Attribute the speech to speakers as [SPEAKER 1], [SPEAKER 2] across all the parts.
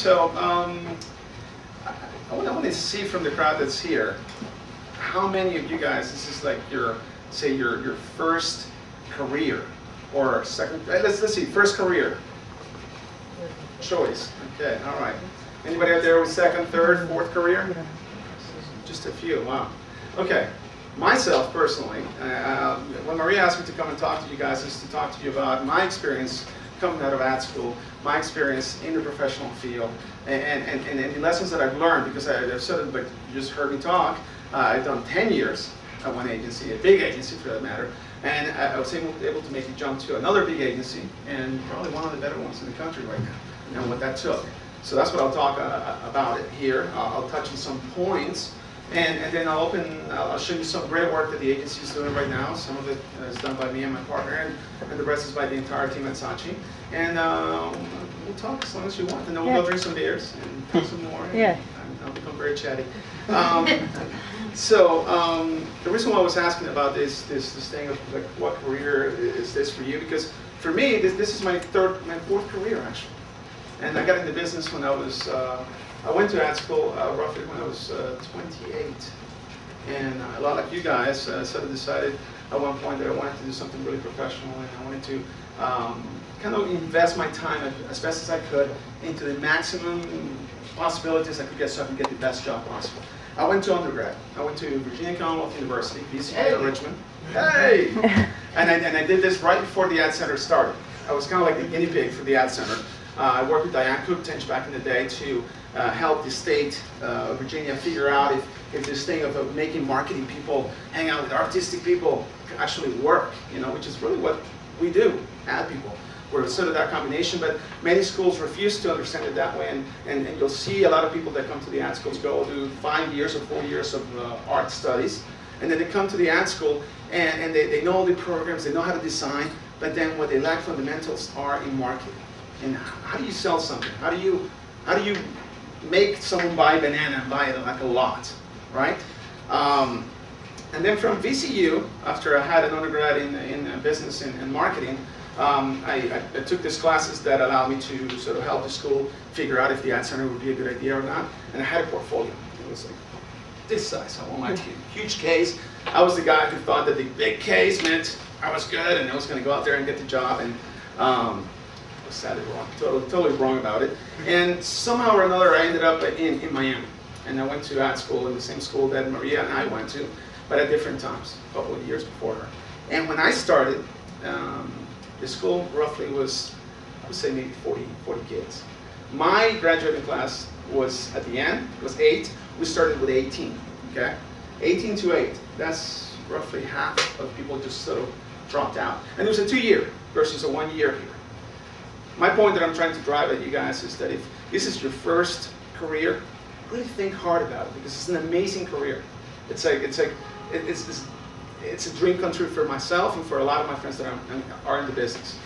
[SPEAKER 1] So I want to see from the crowd that's here, how many of you guys, this is like your, say your first career, or second, let's see, first career choice. Okay, all right. Anybody out there with second, third, fourth career? Just a few, wow. Okay, myself personally, when Maria asked me to come and talk to you guys, is to talk to you about my experience coming out of art school, my experience in the professional field, and the lessons that I've learned, because I've sort of, like you just heard me talk, I've done 10 years at one agency, a big agency for that matter, and I was able to make a jump to another big agency, and probably one of the better ones in the country right now, and what that took. So that's what I'll talk about it here. I'll touch on some points, and then I'll show you some great work that the agency is doing right now. Some of it is done by me and my partner, and the rest is by the entire team at Saatchi. And we'll talk as long as you want, and then we'll go drink some beers and talk some more.
[SPEAKER 2] Yeah.
[SPEAKER 1] I'll become very chatty. The reason why I was asking about this thing of like, what career is this for you? Because for me, this is my fourth career actually. And I got into business when I was, I went to art school roughly when I was 28. And a lot like you guys, sort of decided at one point that I wanted to do something really professional, and I wanted to kind of invest my time as best as I could into the maximum possibilities I could get so I could get the best job possible. I went to undergrad. I went to Virginia Commonwealth University, VCU Richmond. Hey! And I did this right before the Ad Center started. I was kind of like the guinea pig for the Ad Center. I worked with Diane Cooktinch back in the day to help the state of Virginia figure out if this thing of making marketing people hang out with artistic people can actually work, you know, which is really what we do, ad people. We're sort of that combination, but many schools refuse to understand it that way, and you'll see a lot of people that come to the ad schools go do 5 years or 4 years of art studies, and then they come to the ad school and they know all the programs, they know how to design, but then what they lack fundamentals are in marketing. And how do you sell something? How do you make someone buy a banana and buy it like a lot, right? And then from VCU, after I had an undergrad in business and marketing, I took these classes that allowed me to sort of help the school figure out if the Ad Center would be a good idea or not. And I had a portfolio. It was like this size. I won't lie to you. Huge case. I was the guy who thought that the big case meant I was good and I was going to go out there and get the job. And I was sadly wrong. Totally wrong about it. And somehow or another, I ended up in Miami. And I went to art school in the same school that Maria and I went to, but at different times, a couple of years before her. And when I started, the school roughly was, I would say maybe 40 kids. My graduating class was, at the end, was 8. We started with 18, okay? 18 to 8. That's roughly half of people just sort of dropped out. And it was a 2-year versus a 1-year here. My point that I'm trying to drive at you guys is that if this is your first career, really think hard about it, because it's an amazing career. It's a dream come true for myself and for a lot of my friends that are in the business.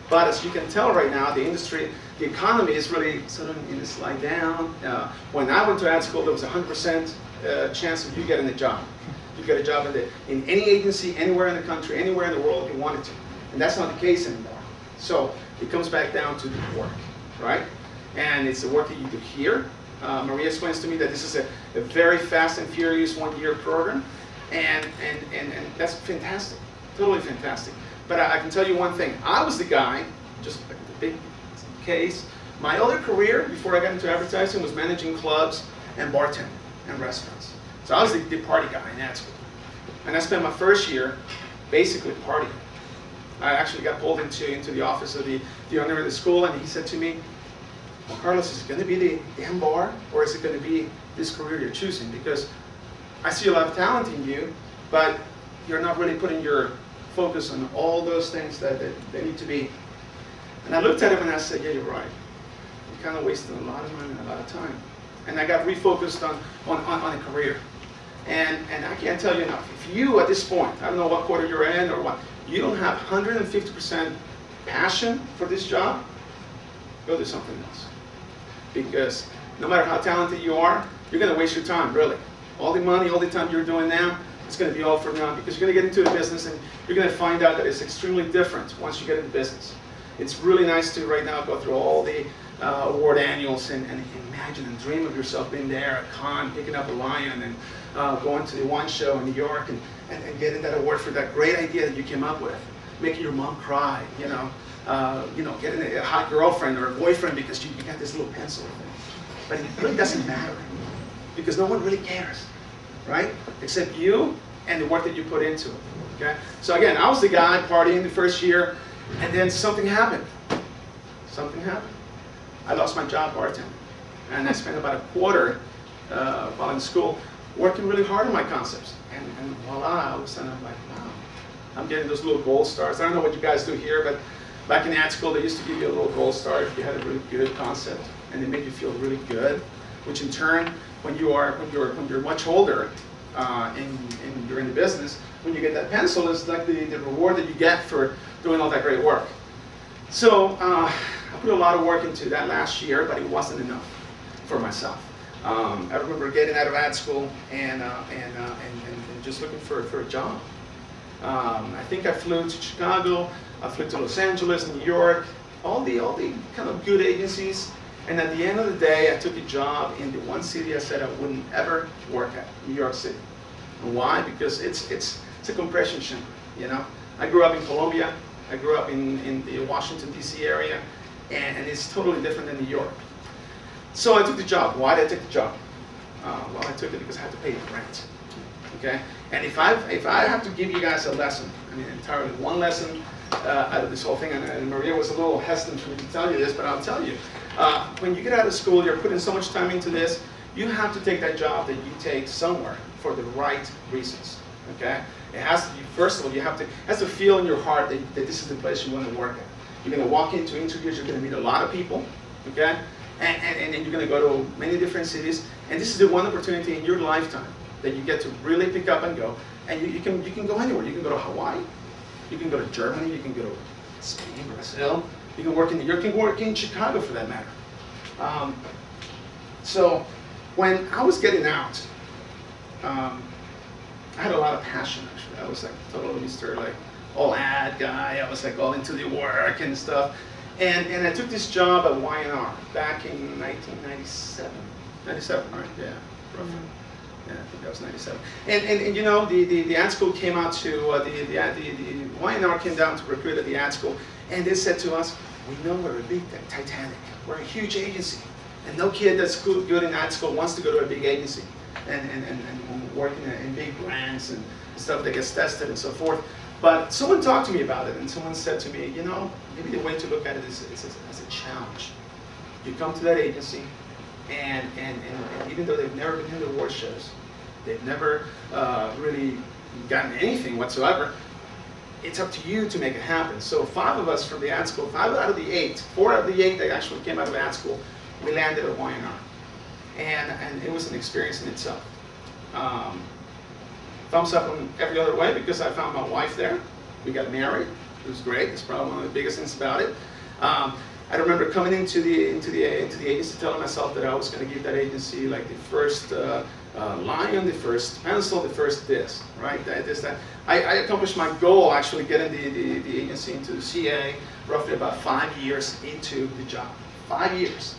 [SPEAKER 1] But as you can tell right now, the industry, the economy is really sort of in a slide down. When I went to ad school, there was a 100% chance of you getting a job. You get a job in any agency, anywhere in the country, anywhere in the world you wanted to. And that's not the case anymore. So it comes back down to the work, right? And it's the work that you do here. Maria explains to me that this is a very fast and furious 1-year program. And that's fantastic, totally fantastic. But I can tell you one thing. I was the guy, just like the big case. My other career before I got into advertising was managing clubs and bartending and restaurants. So I was the party guy in ad school. And I spent my first year basically partying. I actually got pulled into the office of the owner of the school, and he said to me, "Well, Carlos, is it going to be the damn bar, or is it going to be this career you're choosing? Because I see a lot of talent in you, but you're not really putting your focus on all those things that they need to be." And I looked at him and I said, "Yeah, you're right. You're kind of wasting a lot of money and a lot of time." And I got refocused on a career. And I can't tell you enough. If you, at this point, I don't know what quarter you're in or what, you don't have 150% passion for this job, go do something else. Because no matter how talented you are, you're going to waste your time, really. All the money, all the time you're doing now, it's going to be all for naught, because you're going to get into the business and you're going to find out that it's extremely different once you get into business. It's really nice to right now go through all the award annuals, and imagine and dream of yourself being there at Cannes, picking up a lion, and going to the wine show in New York, and getting that award for that great idea that you came up with, making your mom cry, getting a hot girlfriend or a boyfriend because you got this little pencil thing. But it really doesn't matter, because no one really cares, right? Except you and the work that you put into it. Okay? So again, I was the guy partying the first year, and then something happened. Something happened. I lost my job bartending, and I spent about a quarter while in school working really hard on my concepts. And voila, all of a sudden I'm like, wow, I'm getting those little gold stars. I don't know what you guys do here, but back in ad school, they used to give you a little gold star if you had a really good concept, and they made you feel really good. Which in turn, when you're much older and you're in the business, when you get that pencil, it's like the reward that you get for doing all that great work. So I put a lot of work into that last year, but it wasn't enough for myself. I remember getting out of ad school and just looking for a job. I think I flew to Chicago, I flew to Los Angeles, New York, all the kind of good agencies. And at the end of the day, I took a job in the one city I said I wouldn't ever work at, New York City. And why? Because it's a compression chamber. You know, I grew up in Colombia. I grew up in the Washington D.C. area, and it's totally different than New York. So I took the job. Why did I take the job? Well, I took it because I had to pay the rent. Okay, and if I have to give you guys a lesson, I mean entirely one lesson out of this whole thing, and Maria was a little hesitant for me to tell you this, but I'll tell you. When you get out of school, you're putting so much time into this, you have to take that job that you take somewhere for the right reasons. Okay, it has to be, first of all, it has to feel in your heart that this is the place you want to work at. You're going to walk into interviews, you're going to meet a lot of people. Okay, and then you're going to go to many different cities, and this is the one opportunity in your lifetime that you get to really pick up and go. And you can go anywhere. You can go to Hawaii, you can go to Germany, you can go to Spain, Brazil, you can work in New York, you can work in Chicago for that matter. So when I was getting out, I had a lot of passion actually. I was like totally Mr. like all ad guy. I was like all into the work and stuff. And I took this job at Y&R back in 1997. 97, right? Yeah, roughly. Yeah, I think that was 97. And you know, the ad school came out to, the Y&R came down to recruit at the ad school, and they said to us, we know we're a big Titanic. We're a huge agency. And no kid that's good in ad school wants to go to a big agency and work in big brands and stuff that gets tested and so forth. But someone talked to me about it, and someone said to me, you know, maybe the way to look at it is as a challenge. You come to that agency, and even though they've never been in the award shows, they've never really gotten anything whatsoever, it's up to you to make it happen. So 5 of us from the ad school, 5 out of the 8, 4 out of the 8 that actually came out of ad school, we landed at Y&R. And it was an experience in itself. Thumbs up on every other way because I found my wife there. We got married. It was great. It's probably one of the biggest things about it. I remember coming into the agency, telling myself that I was going to give that agency like the first lion, the first pencil, the first this, right? That. I accomplished my goal actually getting the agency into the CA roughly about 5 years into the job. 5 years.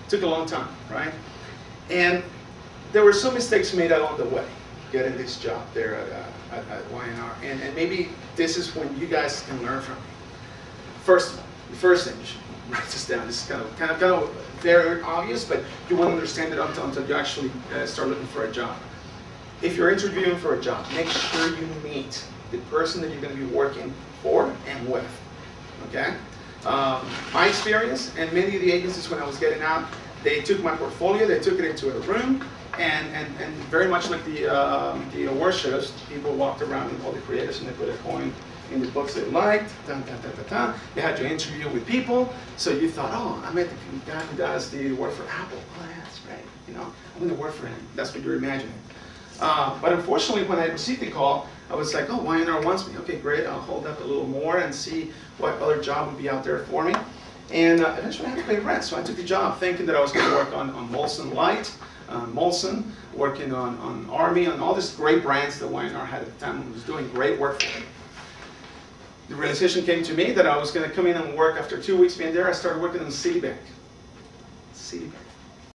[SPEAKER 1] It took a long time, right? And there were some mistakes made along the way getting this job there at Y&R. And maybe this is when you guys can learn from me. First of all, the first thing, you should write this down. This is kind of very obvious, but you won't understand it until you actually start looking for a job. If you're interviewing for a job, make sure you meet the person that you're going to be working for and with. Okay? My experience, and many of the agencies when I was getting out, they took my portfolio, they took it into a room, and very much like the award shows, people walked around with all the creators and they put a coin in the books they liked. They had you interview with people, so you thought, oh, I met the guy who does the work for Apple. Oh, yeah, that's great. You know, I'm going to work for him. That's what you're imagining. But unfortunately, when I received the call, I was like, oh, Y&R wants me. Okay, great. I'll hold up a little more and see what other job would be out there for me. And eventually I had to pay rent, so I took the job thinking that I was going to work on Molson Light, Molson, working on Army, on all these great brands that Y&R had at the time and was doing great work for me. The realization came to me that I was going to come in and work after 2 weeks being there. I started working in Citibank. see.